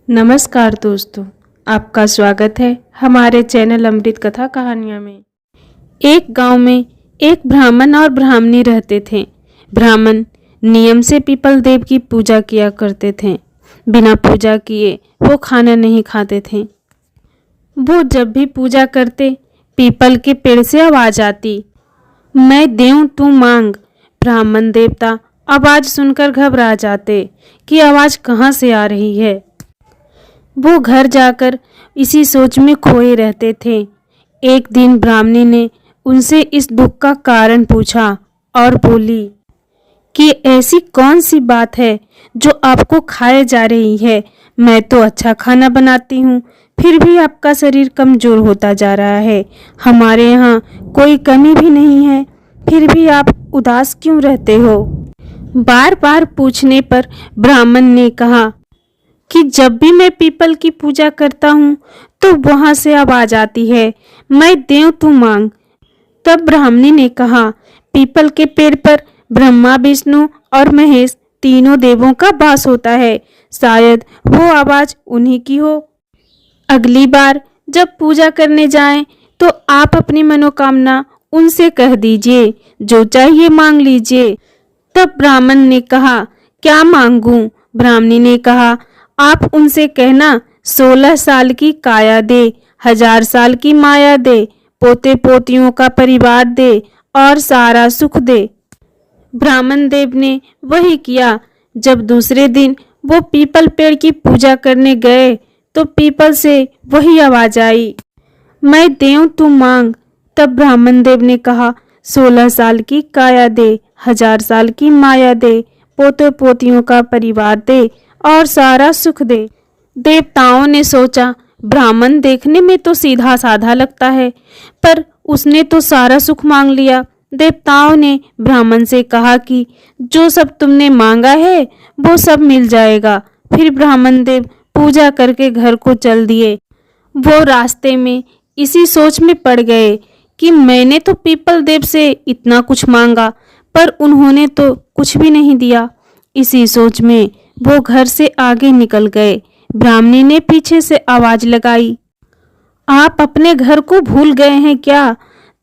नमस्कार दोस्तों, आपका स्वागत है हमारे चैनल अमृत कथा कहानियाँ में। एक गांव में एक ब्राह्मण और ब्राह्मणी रहते थे। ब्राह्मण नियम से पीपल देव की पूजा किया करते थे। बिना पूजा किए वो खाना नहीं खाते थे। वो जब भी पूजा करते, पीपल के पेड़ से आवाज आती, मैं देऊं तू मांग। ब्राह्मण देवता आवाज सुनकर घबरा जाते कि आवाज कहाँ से आ रही है। वो घर जाकर इसी सोच में खोए रहते थे। एक दिन ब्राह्मणी ने उनसे इस दुख का कारण पूछा और बोली कि ऐसी कौन सी बात है जो आपको खाए जा रही है। मैं तो अच्छा खाना बनाती हूँ, फिर भी आपका शरीर कमजोर होता जा रहा है। हमारे यहाँ कोई कमी भी नहीं है, फिर भी आप उदास क्यों रहते हो। बार बार पूछने पर ब्राह्मण ने कहा कि जब भी मैं पीपल की पूजा करता हूँ तो वहां से आवाज आती है, मैं देऊं तू मांग। तब ब्राह्मणी ने कहा, पीपल के पेड़ पर ब्रह्मा, विष्णु और महेश तीनों देवों का वास होता है। शायद वो आवाज उन्हीं की हो। अगली बार जब पूजा करने जाएं तो आप अपनी मनोकामना उनसे कह दीजिए, जो चाहिए मांग लीजिए। तब ब्राह्मण ने कहा, क्या मांगूं। ब्राह्मणी ने कहा, आप उनसे कहना 16 साल की काया दे, 1000 साल की माया दे, पोते पोतियों का परिवार दे और सारा सुख दे। ब्राह्मण देव ने वही किया। जब दूसरे दिन वो पीपल पेड़ की पूजा करने गए तो पीपल से वही आवाज आई, मैं देऊं तू मांग। तब ब्राह्मण देव ने कहा, 16 साल की काया दे, 1000 साल की माया दे, पोते पोतियों का परिवार दे और सारा सुख दे। देवताओं ने सोचा, ब्राह्मण देखने में तो सीधा साधा लगता है, पर उसने तो सारा सुख मांग लिया। देवताओं ने ब्राह्मण से कहा कि जो सब तुमने मांगा है वो सब मिल जाएगा। फिर ब्राह्मण देव पूजा करके घर को चल दिए। वो रास्ते में इसी सोच में पड़ गए कि मैंने तो पीपल देव से इतना कुछ मांगा, पर उन्होंने तो कुछ भी नहीं दिया। इसी सोच में वो घर से आगे निकल गए। ब्राह्मणी ने पीछे से आवाज लगाई, आप अपने घर को भूल गए हैं क्या।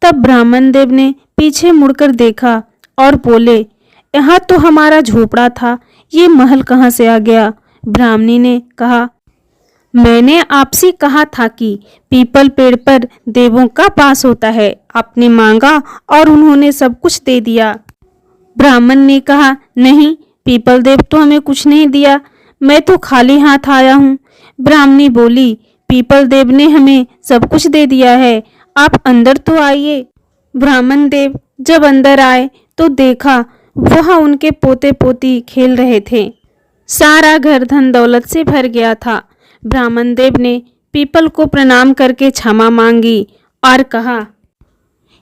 तब ब्राह्मण देव ने पीछे मुड़कर देखा और बोले, यहाँ तो हमारा झोपड़ा था, ये महल कहाँ से आ गया। ब्राह्मणी ने कहा, मैंने आपसे कहा था कि पीपल पेड़ पर देवों का वास होता है। आपने मांगा और उन्होंने सब कुछ दे दिया। ब्राह्मण ने कहा, नहीं, पीपल देव तो हमें कुछ नहीं दिया, मैं तो खाली हाथ आया हूँ। ब्राह्मणी बोली, पीपल देव ने हमें सब कुछ दे दिया है, आप अंदर तो आइए। ब्राह्मण देव जब अंदर आए तो देखा वहाँ उनके पोते पोती खेल रहे थे। सारा घर धन दौलत से भर गया था। ब्राह्मण देव ने पीपल को प्रणाम करके क्षमा मांगी और कहा,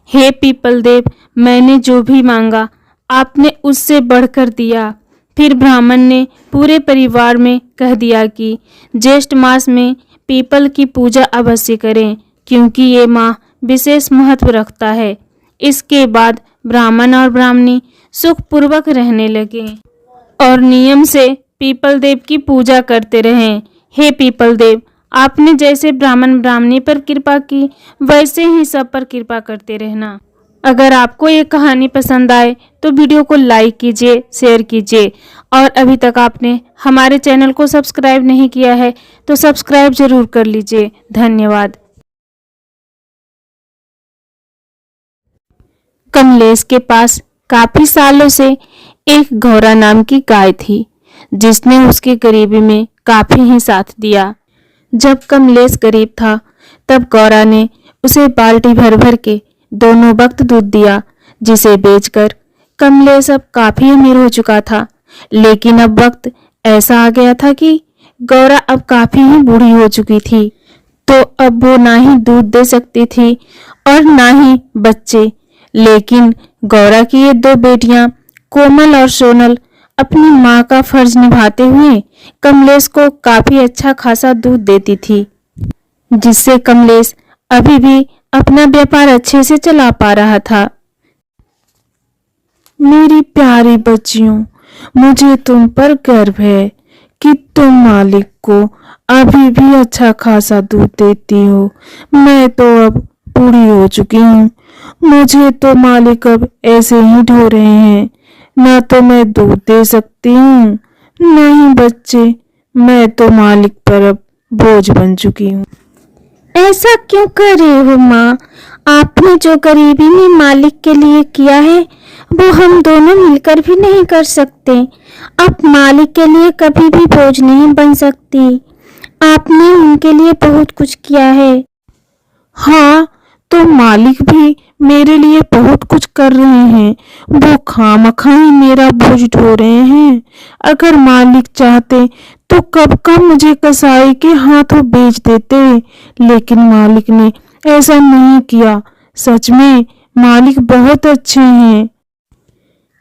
हे पीपल देव, मैंने जो भी मांगा आपने उससे बढ़कर दिया। फिर ब्राह्मण ने पूरे परिवार में कह दिया कि ज्येष्ठ मास में पीपल की पूजा अवश्य करें, क्योंकि ये माह विशेष महत्व रखता है। इसके बाद ब्राह्मण और ब्राह्मणी सुखपूर्वक रहने लगे और नियम से पीपल देव की पूजा करते रहे। हे पीपल देव, आपने जैसे ब्राह्मण ब्राह्मणी पर कृपा की, वैसे ही सब पर कृपा करते रहना। अगर आपको ये कहानी पसंद आए तो वीडियो को लाइक कीजिए, शेयर कीजिए और अभी तक आपने हमारे चैनल को सब्सक्राइब नहीं किया है तो सब्सक्राइब जरूर कर लीजिए। धन्यवाद। कमलेश के पास काफी सालों से एक गौरा नाम की गाय थी, जिसने उसकी गरीबी में काफी ही साथ दिया। जब कमलेश गरीब था तब गौरा ने उसे बाल्टी भर भर के दोनों वक्त दूध दिया, जिसे बेचकर कमलेश अब काफी अमीर हो चुका था। लेकिन अब वक्त ऐसा आ गया था कि गौरा अब काफी ही बूढ़ी हो चुकी थी, तो अब वो ना ही दूध दे सकती थी और ना ही बच्चे। लेकिन गौरा की ये दो बेटियां कोमल और सोनल अपनी माँ का फर्ज निभाते हुए कमलेश को काफी अच्छा खासा दूध देती थी, जिससे कमलेश अभी भी अपना व्यापार अच्छे से चला पा रहा था। मेरी प्यारी बच्चियों, मुझे तुम पर गर्व है कि तुम मालिक को अभी भी अच्छा खासा दूध देती हो। मैं तो अब बूढ़ी हो चुकी हूँ, मुझे तो मालिक अब ऐसे ही ढो रहे हैं। ना तो मैं दूध दे सकती हूँ, ना ही बच्चे। मैं तो मालिक पर अब बोझ बन चुकी हूँ। ऐसा क्यों कर रहे हो माँ? आपने जो गरीबी में मालिक के लिए किया है वो हम दोनों मिलकर भी नहीं कर सकते। आप मालिक के लिए कभी भी बोझ नहीं बन सकती। आपने उनके लिए बहुत कुछ किया है। हाँ, तो मालिक भी मेरे लिए बहुत कुछ कर रहे हैं। वो खामखा ही मेरा बोझ ढो रहे हैं। अगर मालिक चाहते तो कब का मुझे कसाई के हाथों बेच देते, लेकिन मालिक ने ऐसा नहीं किया। सच में मालिक बहुत अच्छे हैं।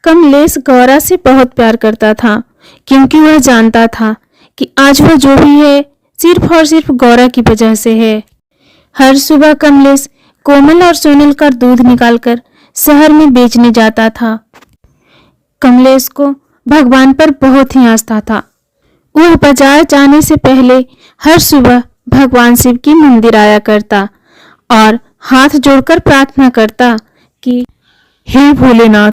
कमलेश गौरा से बहुत प्यार करता था, क्योंकि वह जानता था कि आज वह जो भी है सिर्फ और सिर्फ गौरा की वजह से है। हर सुबह कमलेश कोमल और सोनल का दूध निकालकर शहर में बेचने जाता था। कमलेश को भगवान पर बहुत ही आस्था था। वह बाजार जाने से पहले हर सुबह भगवान शिव की मंदिर आया करता और हाथ जोड़कर प्रार्थना करता कि हे भोलेनाथ,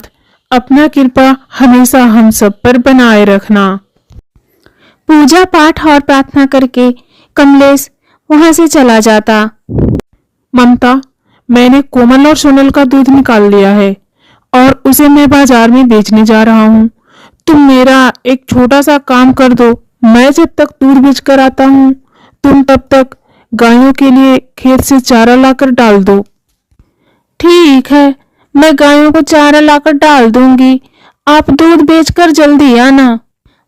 अपना कृपा हमेशा हम सब पर बनाए रखना। पूजा पाठ और प्रार्थना करके कमलेश वहां से चला जाता। ममता, मैंने कोमल और सोनल का दूध निकाल लिया है और उसे मैं बाजार में बेचने जा रहा हूँ। तुम मेरा एक छोटा सा काम कर दो। मैं जब तक दूध बेच कर आता हूँ, तुम तब तक गायों के लिए खेत से चारा लाकर डाल दो। ठीक है, मैं गायों को चारा लाकर डाल दूंगी। आप दूध बेचकर जल्दी आना।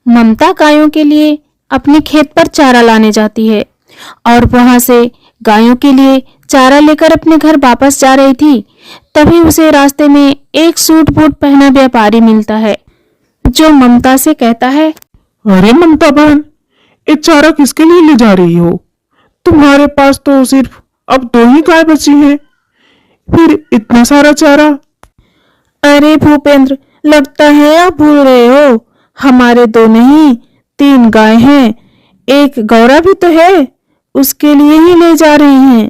ममता गायों के लिए अपने खेत पर चारा लाने जाती है और वहां से गायों के लिए चारा लेकर अपने घर वापस जा रही थी। तभी उसे रास्ते में एक सूट बूट पहना व्यापारी मिलता है, जो ममता से कहता है, अरे ममता बहन, ये चारा किसके लिए ले जा रही हो? तुम्हारे पास तो सिर्फ अब 2 ही गाय बची है, फिर इतना सारा चारा? अरे भूपेंद्र, लगता है आप भूल रहे हो, हमारे 2 नहीं 3 गाय हैं। एक गौरा भी तो है, उसके लिए ही ले जा रही हैं।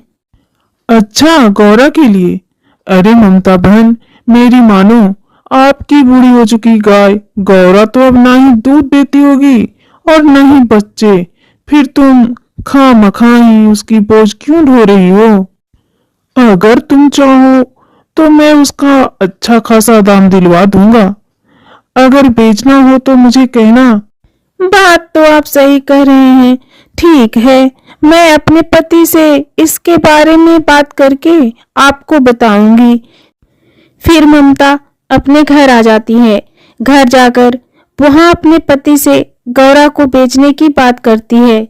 अच्छा, गौरा के लिए? अरे ममता बहन, मेरी मानो, आपकी बूढ़ी हो चुकी गाय गौरा तो अब ना ही दूध देती होगी और न ही बच्चे। फिर तुम खामखा ही उसकी बोझ क्यों ढो रही हो? अगर तुम चाहो तो मैं उसका अच्छा खासा दाम दिलवा दूंगा। अगर बेचना हो तो मुझे कहना। बात तो आप सही कह रहे हैं। ठीक है, मैं अपने पति से इसके बारे में बात करके आपको बताऊंगी। फिर ममता अपने घर आ जाती है। घर जाकर वहां अपने पति से गौरा को बेचने की बात करती है।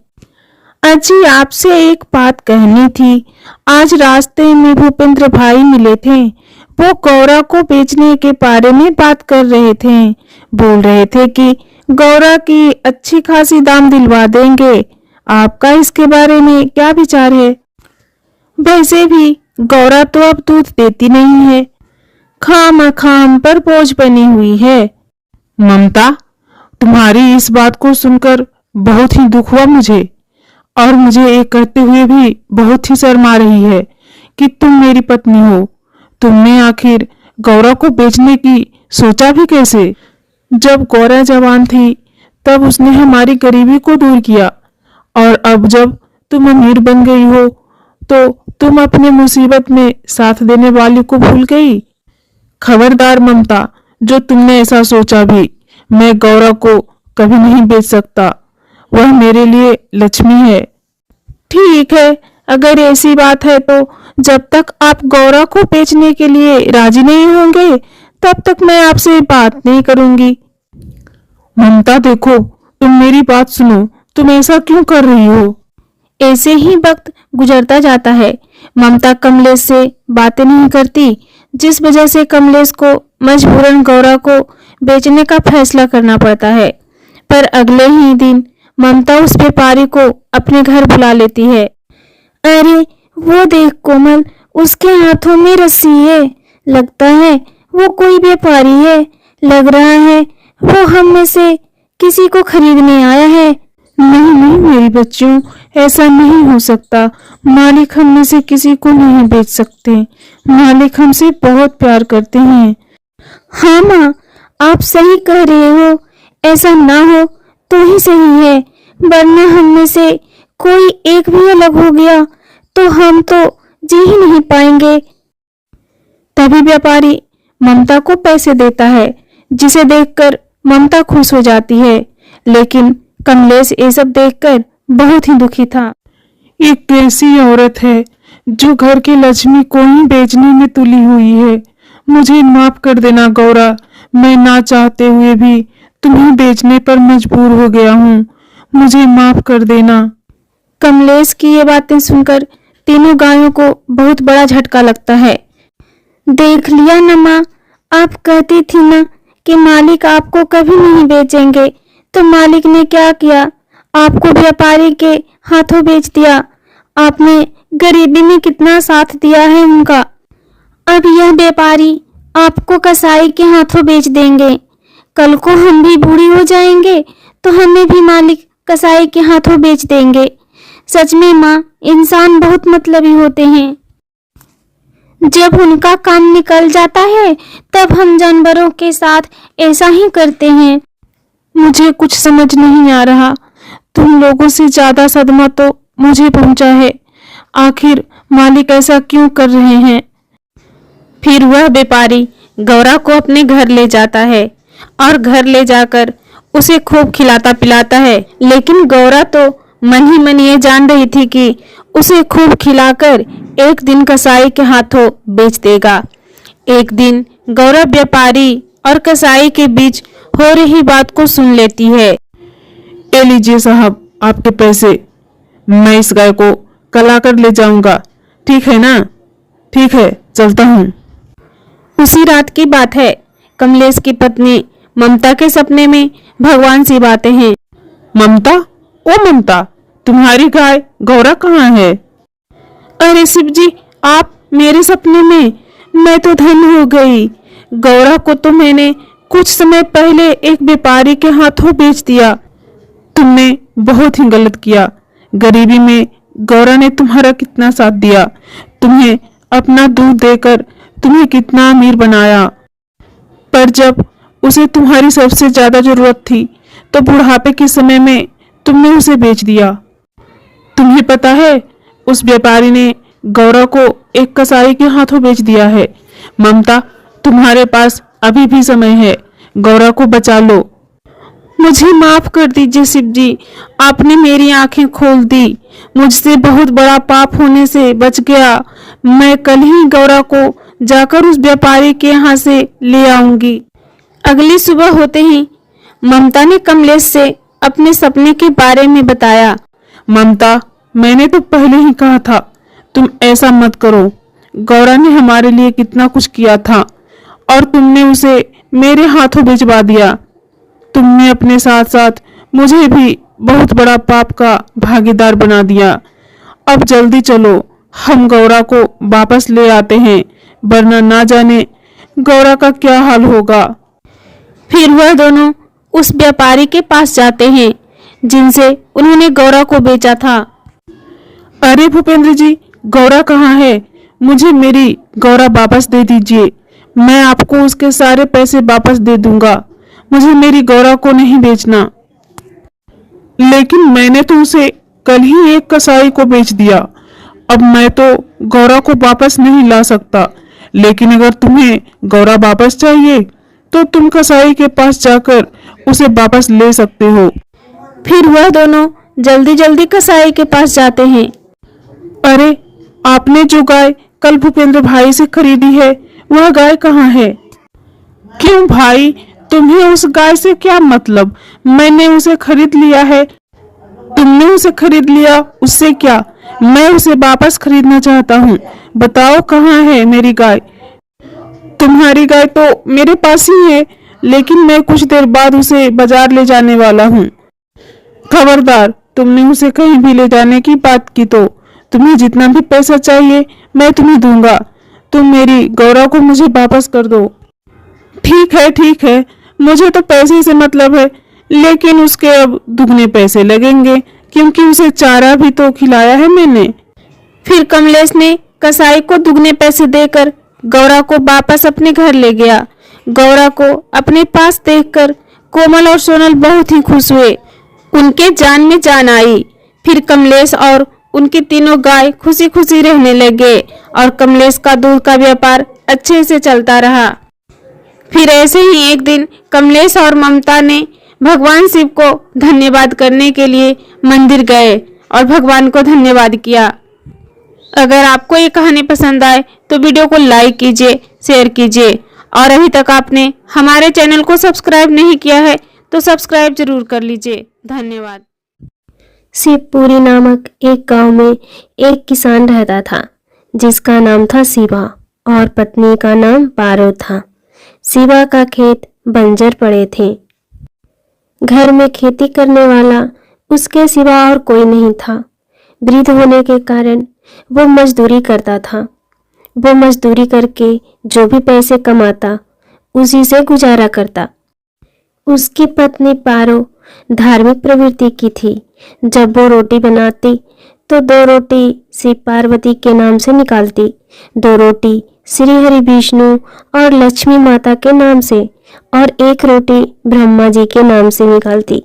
अजी, आपसे एक बात कहनी थी। आज रास्ते में भूपेंद्र भाई मिले थे। वो गौरा को बेचने के बारे में बात कर रहे थे। बोल रहे थे कि गौरा की अच्छी खासी दाम दिलवा देंगे। आपका इसके बारे में क्या विचार है? वैसे भी गौरा तो अब दूध देती नहीं है, खाम पर बोझ बनी हुई है। ममता, तुम्हारी इस बात को सुनकर बहुत ही दुख हुआ मुझे, और मुझे ये कहते हुए भी बहुत ही शर्म आ रही है कि तुम मेरी पत्नी हो। तुमने आखिर गौरा को बेचने की सोचा भी कैसे? जब गौरा जवान थी तब उसने हमारी गरीबी को दूर किया, और अब जब तुम अमीर बन गई हो तो तुम अपने मुसीबत में साथ देने वाली को भूल गई। खबरदार ममता, जो तुमने ऐसा सोचा भी, मैं गौरा को कभी नहीं बेच सकता। वह मेरे लिए लक्ष्मी है। ठीक है, अगर ऐसी बात है तो जब तक आप गौरा को बेचने के लिए राजी नहीं होंगे तब तक मैं आपसे बात नहीं करूंगी। ममता देखो, तुम मेरी बात सुनो, तुम ऐसा क्यों कर रही हो? ऐसे ही वक्त गुजरता जाता है। ममता कमलेश से बातें नहीं करती, जिस वजह से कमलेश को मजबूरन गौरा को बेचने का फैसला करना पड़ता है। पर अगले ही दिन ममता उस व्यापारी को अपने घर बुला लेती है। अरे वो देख कोमल, उसके हाथों में रस्सी है। लगता है वो कोई व्यापारी है। लग रहा है वो हम में से किसी को खरीदने आया है। नहीं नहीं मेरी बच्चियों, ऐसा नहीं हो सकता। मालिक हम में से किसी को नहीं बेच सकते। मालिक हमसे बहुत प्यार करते हैं। हाँ माँ, आप सही कह रहे हो। ऐसा ना हो तो ही सही है, वरना हम में से कोई एक भी अलग हो गया तो हम तो जी ही नहीं पाएंगे। तभी व्यापारी ममता को पैसे देता है, जिसे देखकर ममता खुश हो जाती है। लेकिन कमलेश ये सब देखकर बहुत ही दुखी था। ये कैसी औरत है जो घर की लक्ष्मी को ही बेचने में तुली हुई है। मुझे माफ कर देना गौरा, मैं ना चाहते हुए भी तुम्हें बेचने पर मजबूर हो गया हूँ। मुझे माफ कर देना। कमलेश की ये बातें सुनकर तीनों गायों को बहुत बड़ा झटका लगता है। देख लिया ना माँ, आप कहती थी ना कि मालिक आपको कभी नहीं बेचेंगे, तो मालिक ने क्या किया? आपको व्यापारी के हाथों बेच दिया। आपने गरीबी में कितना साथ दिया है उनका। अब यह व्यापारी आपको कसाई के हाथों बेच देंगे। कल को हम भी बूढ़ी हो जाएंगे तो हमें भी मालिक कसाई के हाथों बेच देंगे। सच में माँ, इंसान बहुत मतलबी होते हैं। जब उनका काम निकल जाता है तब हम जानवरों के साथ ऐसा ही करते हैं। मुझे कुछ समझ नहीं आ रहा। तुम लोगों से ज्यादा सदमा तो मुझे पहुंचा है। आखिर मालिक ऐसा क्यों कर रहे हैं? फिर वह व्यापारी गौरा को अपने घर ले जाता है और घर ले जाकर उसे खूब खिलाता पिलाता है। लेकिन गौरा तो मन ही मन ये जान रही थी कि उसे खूब खिलाकर एक दिन कसाई के हाथों बेच देगा। एक दिन गौरा व्यापारी और कसाई के बीच हो रही बात को सुन लेती है। ये लीजिए साहब आपके पैसे। मैं इस गाय को कल आकर ले जाऊंगा, ठीक है ना? ठीक है, चलता हूँ। उसी रात की बात है। कमलेश की पत्नी ममता के सपने में भगवान से बातें हैं। ममता, ओ ममता, तुम्हारी गाय गौरा कहाँ है? अरे शिव जी, आप मेरे सपने में? मैं तो धन्य हो गई। गौरा को तो मैंने कुछ समय पहले एक व्यापारी के हाथों बेच दिया। तुमने बहुत ही गलत किया। गरीबी में गौरा ने तुम्हारा कितना साथ दिया, तुम्हें अपना दूध देकर तुम्हें कितना अमीर बनाया। पर जब उसे तुम्हारी सबसे ज्यादा जरूरत थी तो बुढ़ापे के समय में तुमने उसे बेच दिया। तुम्हें पता है, उस व्यापारी ने गौरा को एक कसाई के हाथों बेच दिया है। ममता, तुम्हारे पास अभी भी समय है, गौरा को बचा लो। मुझे माफ कर दीजिए शिव जी, आपने मेरी आंखें खोल दी। मुझसे बहुत बड़ा पाप होने से बच गया। मैं कल ही गौरा को जाकर उस व्यापारी के यहाँ से ले आऊंगी। अगली सुबह होते ही ममता ने कमलेश से अपने सपने के बारे में बताया। ममता, मैंने तो पहले ही कहा था तुम ऐसा मत करो। गौरा ने हमारे लिए कितना कुछ किया था और तुमने उसे मेरे हाथों भिजवा दिया। तुमने अपने साथ साथ मुझे भी बहुत बड़ा पाप का भागीदार बना दिया। अब जल्दी चलो, हम गौरा को वापस ले आते हैं, वरना ना जाने गौरा का क्या हाल होगा। फिर वह दोनों उस व्यापारी के पास जाते हैं जिनसे उन्होंने गौरा को बेचा था। अरे भूपेंद्र जी, गौरा कहाँ है? मुझे मेरी गौरा वापस दे दीजिए। मैं आपको उसके सारे पैसे वापस दे दूंगा। मुझे मेरी गौरा को नहीं बेचना। लेकिन मैंने तो उसे कल ही एक कसाई को बेच दिया। अब मैं तो गौरा को वापस नहीं ला सकता। लेकिन अगर तुम्हें गौरा वापस चाहिए तो तुम कसाई के पास जाकर उसे वापस ले सकते हो। फिर वह दोनों जल्दी जल्दी कसाई के पास जाते हैं। अरे, आपने जो गाय कल भूपेंद्र भाई से खरीदी है, वह गाय कहाँ है? क्यों भाई, तुम्हें उस गाय से क्या मतलब? मैंने उसे खरीद लिया है। तुमने उसे खरीद लिया, उससे क्या? मैं उसे वापस खरीदना चाहता हूँ। बताओ कहाँ है मेरी गाय? तुम्हारी गाय तो मेरे पास ही है, लेकिन मैं कुछ देर बाद उसे बाजार ले जाने वाला हूँ। खबरदार, तुमने उसे कहीं भी ले जाने की बात की तो तुम्हें जितना भी पैसा चाहिए मैं तुम्हें दूंगा। तुम मेरी गौरा को मुझे वापस कर दो। ठीक है, मुझे तो पैसे से मतलब है। लेकिन उसके अब दुगने पैसे लगेंगे क्योंकि उसे चारा भी तो खिलाया है मैंने। फिर कमलेश ने कसाई को दुगने पैसे देकर गौरा को वापस अपने घर ले गया। गौरा को अपने पास देखकर कोमल और सोनल बहुत ही खुश हुए। उनके जान में जान आई। फिर कमलेश और उनकी तीनों गाय खुशी खुशी रहने लगे और कमलेश का दूध का व्यापार अच्छे से चलता रहा। फिर ऐसे ही एक दिन कमलेश और ममता ने भगवान शिव को धन्यवाद करने के लिए मंदिर गए और भगवान को धन्यवाद किया। अगर आपको ये कहानी पसंद आए तो वीडियो को लाइक कीजिए, शेयर कीजिए और अभी तक आपने हमारे चैनल को सब्सक्राइब नहीं किया है तो सब्सक्राइब जरूर कर लीजिए। धन्यवाद। शिवपुरी नामक एक गांव में एक किसान रहता था जिसका नाम था शिवा और पत्नी का नाम पारो था। शिवा का खेत बंजर पड़े थे। घर में खेती करने वाला उसके सिवा और कोई नहीं था। वृद्ध होने के कारण वो मजदूरी करता था। वो मजदूरी करके जो भी पैसे कमाता उसी से गुजारा करता। उसकी पत्नी पारो धार्मिक प्रवृत्ति की थी। जब वो रोटी बनाती तो 2 रोटी शिव पार्वती के नाम से निकालती, 2 रोटी श्री हरि विष्णु और लक्ष्मी माता के नाम से और 1 रोटी ब्रह्मा जी के नाम से निकालती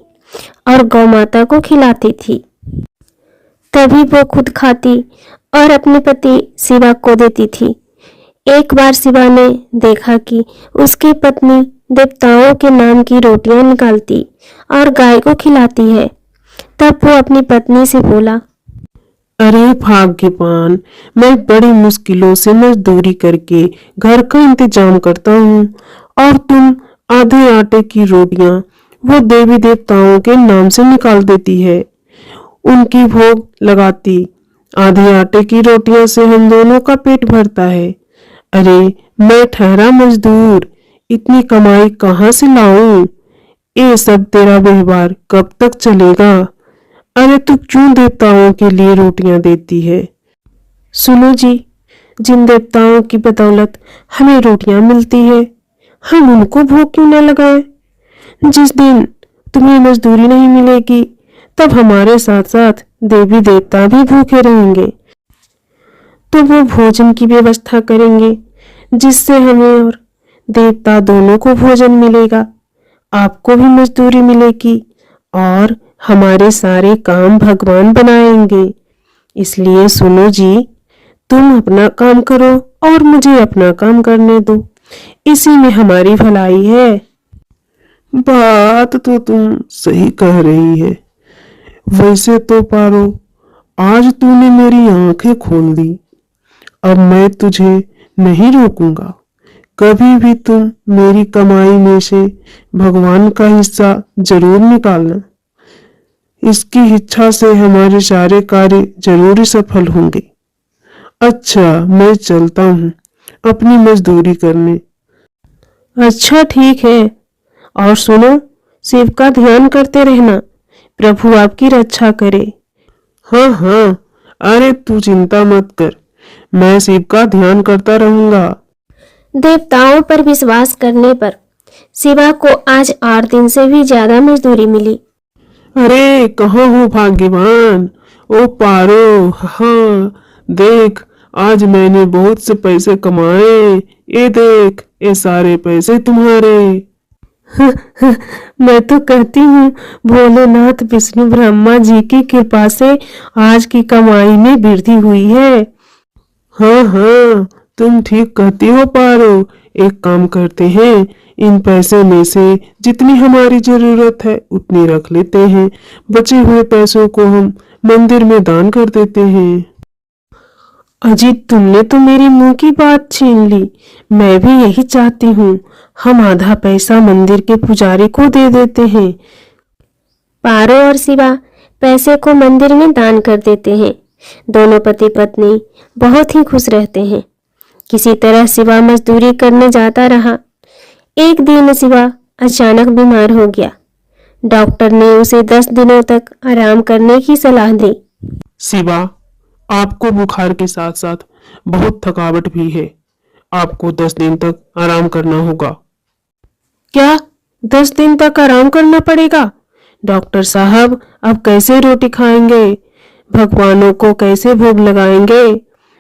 और गौ माता को खिलाती थी। तभी वो खुद खाती और अपने पति शिवा को देती थी। एक बार शिवा ने देखा कि उसकी पत्नी देवताओं के नाम की रोटियां निकालती और गाय को खिलाती है। तब वो अपनी पत्नी से बोला, अरे भाग्यवान, मैं बड़ी मुश्किलों से मजदूरी करके घर का इंतजाम करता हूँ और तुम आधे आटे की रोटियां वो देवी देवताओं के नाम से निकाल देती है, उनकी भोग लगाती। आधे आटे की रोटियां से हम दोनों का पेट भरता है। अरे मैं ठहरा मजदूर, इतनी कमाई कहाँ से लाऊं? ये सब तेरा व्यवहार कब तक चलेगा? अरे तू क्यों देवताओं के लिए रोटियां देती है? सुनो जी, जिन देवताओं की बदौलत हमें रोटियां मिलती है, हम उनको भोग क्यों न लगाएं? जिस दिन तुम्हें मजदूरी नहीं मिलेगी तब हमारे साथ साथ देवी देवता भी भूखे रहेंगे। तो वो भोजन की व्यवस्था करेंगे जिससे हमें और देवता दोनों को भोजन मिलेगा, आपको भी मजदूरी मिलेगी और हमारे सारे काम भगवान बनाएंगे। इसलिए सुनो जी, तुम अपना काम करो और मुझे अपना काम करने दो, इसी में हमारी भलाई है। बात तो तुम सही कह रही है। वैसे तो पारो, आज तूने मेरी आंखें खोल दी। अब मैं तुझे नहीं रोकूंगा। कभी भी तुम मेरी कमाई में से भगवान का हिस्सा जरूर निकालना। इसकी इच्छा से हमारे सारे कार्य जरूर ही सफल होंगे। अच्छा, मैं चलता हूँ अपनी मजदूरी करने। अच्छा ठीक है, और सुनो, शिव का ध्यान करते रहना, प्रभु आपकी रक्षा करे। हाँ हाँ, अरे तू चिंता मत कर, मैं शिव का ध्यान करता रहूंगा। देवताओं पर विश्वास करने पर शिवा को आज 8 दिन से भी ज्यादा मजदूरी मिली। अरे कहाँ हो भाग्यवान? ओ पारो, हाँ देख, आज मैंने बहुत से पैसे कमाए। ये देख, ये सारे पैसे तुम्हारे। मैं तो कहती हूँ भोलेनाथ विष्णु ब्रह्मा जी की कृपा से आज की कमाई में वृद्धि हुई है। हाँ हाँ, तुम ठीक कहती हो पारो। एक काम करते हैं, इन पैसे में से जितनी हमारी जरूरत है उतनी रख लेते हैं, बचे हुए पैसों को हम मंदिर में दान कर देते हैं। अजीत, तुमने तो मेरी मुंह की बात छीन ली। मैं भी यही चाहती हूँ, हम आधा पैसा मंदिर के पुजारी को दे देते हैं। पारो और शिवा पैसे को मंदिर में दान कर देते हैं। दोनों पति पत्नी बहुत ही खुश रहते हैं। किसी तरह शिवा मजदूरी करने जाता रहा। एक दिन शिवा अचानक बीमार हो गया। डॉक्टर ने उसे 10 दिनों तक आराम करने की सलाह दी। शिवा, आपको बुखार के साथ साथ बहुत थकावट भी है। आपको 10 दिन तक आराम करना होगा। क्या 10 दिन तक आराम करना पड़ेगा। डॉक्टर साहब अब कैसे रोटी खाएंगे, भगवानों को कैसे भोग लगाएंगे,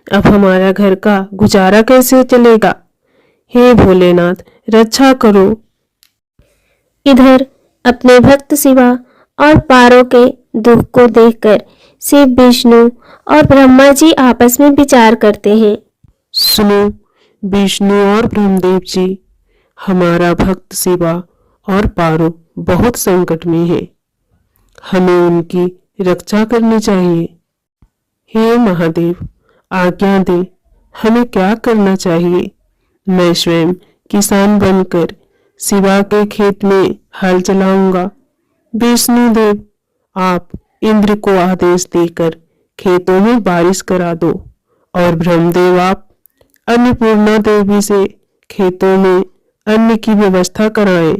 अब हमारा घर का गुजारा कैसे चलेगा। हे भोलेनाथ रक्षा करो। इधर अपने भक्त शिवा और पारो के दुख को देखकर शिव, विष्णु और ब्रह्मा जी आपस में विचार करते हैं। सुनो विष्णु और ब्रह्मदेव जी, हमारा भक्त शिवा और पारो बहुत संकट में है, हमें उनकी रक्षा करनी चाहिए। हे महादेव आज्ञा दे, हमें क्या करना चाहिए। मैं स्वयं किसान बनकर शिवा के खेत में हल चलाऊंगा। विष्णु देव आप इंद्र को आदेश देकर खेतों में बारिश करा दो और ब्रह्मदेव आप अन्नपूर्णा देवी से खेतों में अन्न की व्यवस्था कराएं,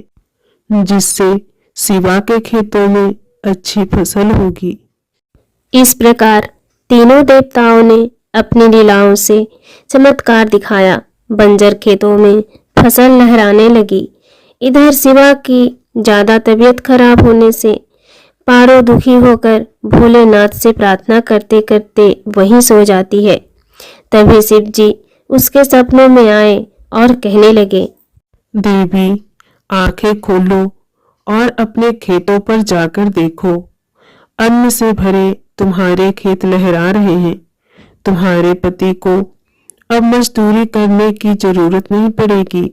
जिससे शिवा के खेतों में अच्छी फसल होगी। इस प्रकार तीनों देवताओं ने अपनी लीलाओं से चमत्कार दिखाया। बंजर खेतों में फसल लहराने लगी। इधर शिवा की ज्यादा तबीयत खराब होने से पारो दुखी होकर भोलेनाथ से प्रार्थना करते करते वहीं सो जाती है। तभी शिव जी उसके सपनों में आए और कहने लगे, देवी आंखें खोलो और अपने खेतों पर जाकर देखो, अन्न से भरे तुम्हारे खेत लहरा रहे हैं। तुम्हारे पति को अब मजदूरी करने की जरूरत नहीं पड़ेगी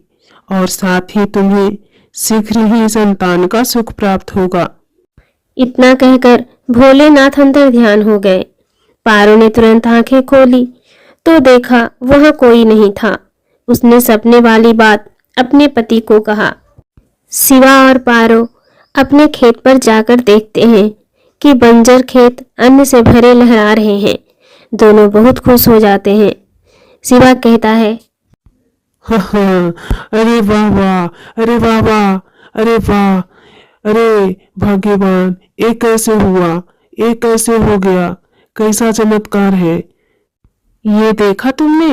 और साथ ही तुम्हें शीघ्र ही संतान का सुख प्राप्त होगा। इतना कहकर भोलेनाथ अंतर ध्यान हो गए। पारो ने तुरंत आंखें खोली तो देखा वहां कोई नहीं था। उसने सपने वाली बात अपने पति को कहा। शिवा और पारो अपने खेत पर जाकर देखते हैं कि बंजर खेत अन्न से भरे लहरा रहे हैं। दोनों बहुत खुश हो जाते हैं। शिवा कहता है, अरे वाह वाह, अरे वाह वाह, अरे वाह, अरे भाग्यवान, ये कैसे हुआ, ये कैसे हो गया, कैसा चमत्कार है। ये देखा तुमने,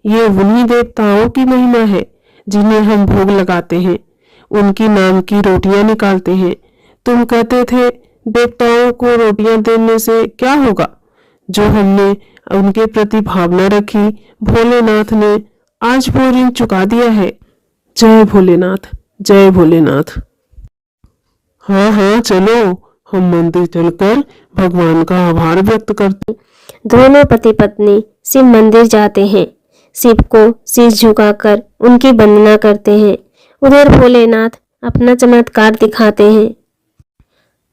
ये उन्हीं देवताओं की महिमा है जिन्हें हम भोग लगाते हैं, उनकी नाम की रोटियां निकालते हैं। तुम कहते थे देवताओं को रोटियां देने से क्या होगा। जो हमने उनके प्रति भावना रखी, भोलेनाथ ने आज वो ऋण चुका दिया है। जय भोलेनाथ, जय भोलेनाथ। हाँ हाँ चलो, हम मंदिर चलकर भगवान का आभार व्यक्त करते। दोनों पति पत्नी शिव मंदिर जाते हैं। शिव को शीश झुकाकर उनकी वंदना करते हैं। उधर भोलेनाथ अपना चमत्कार दिखाते हैं।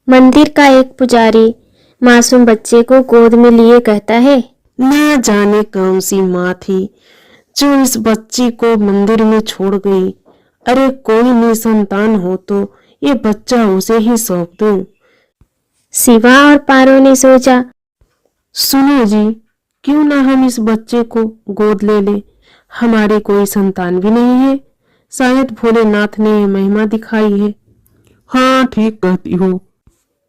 मंदिर का एक पुजारी मासूम बच्चे को गोद में लिए कहता है, ना जाने कौन सी माँ थी जो इस बच्ची को मंदिर में छोड़ गई। अरे कोई निसंतान हो तो ये बच्चा उसे ही सौंप दूं। शिवा और पारो ने सोचा, सुनो जी, क्यों ना हम इस बच्चे को गोद ले लें। हमारे कोई संतान भी नहीं है, शायद भोलेनाथ ने महिमा दिखाई है। हाँ ठीक कहती हो।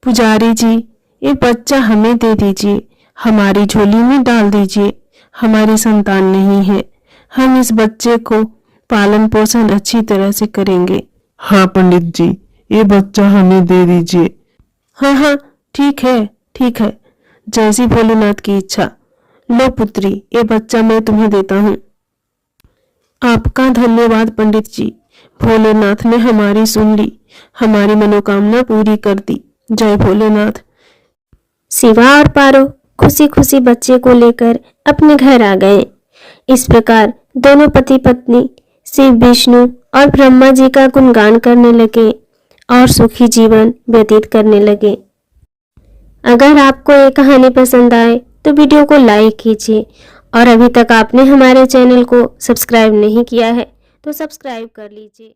पुजारी जी, ये बच्चा हमें दे दीजिए, हमारी झोली में डाल दीजिए। हमारी संतान नहीं है, हम इस बच्चे को पालन पोषण अच्छी तरह से करेंगे। हाँ पंडित जी, ये बच्चा हमें दे दीजिए। हाँ हाँ ठीक है, ठीक है, जैसी भोलेनाथ की इच्छा। लो पुत्री, ये बच्चा मैं तुम्हें देता हूँ। आपका धन्यवाद पंडित जी, भोलेनाथ ने हमारी सुन ली, हमारी मनोकामना पूरी कर दी। जय भोलेनाथ। शिवा और पारो खुशी खुशी बच्चे को लेकर अपने घर आ गए। इस प्रकार दोनों पति पत्नी शिव, विष्णु और ब्रह्मा जी का गुणगान करने लगे और सुखी जीवन व्यतीत करने लगे। अगर आपको ये कहानी पसंद आए तो वीडियो को लाइक कीजिए और अभी तक आपने हमारे चैनल को सब्सक्राइब नहीं किया है तो सब्सक्राइब कर लीजिए।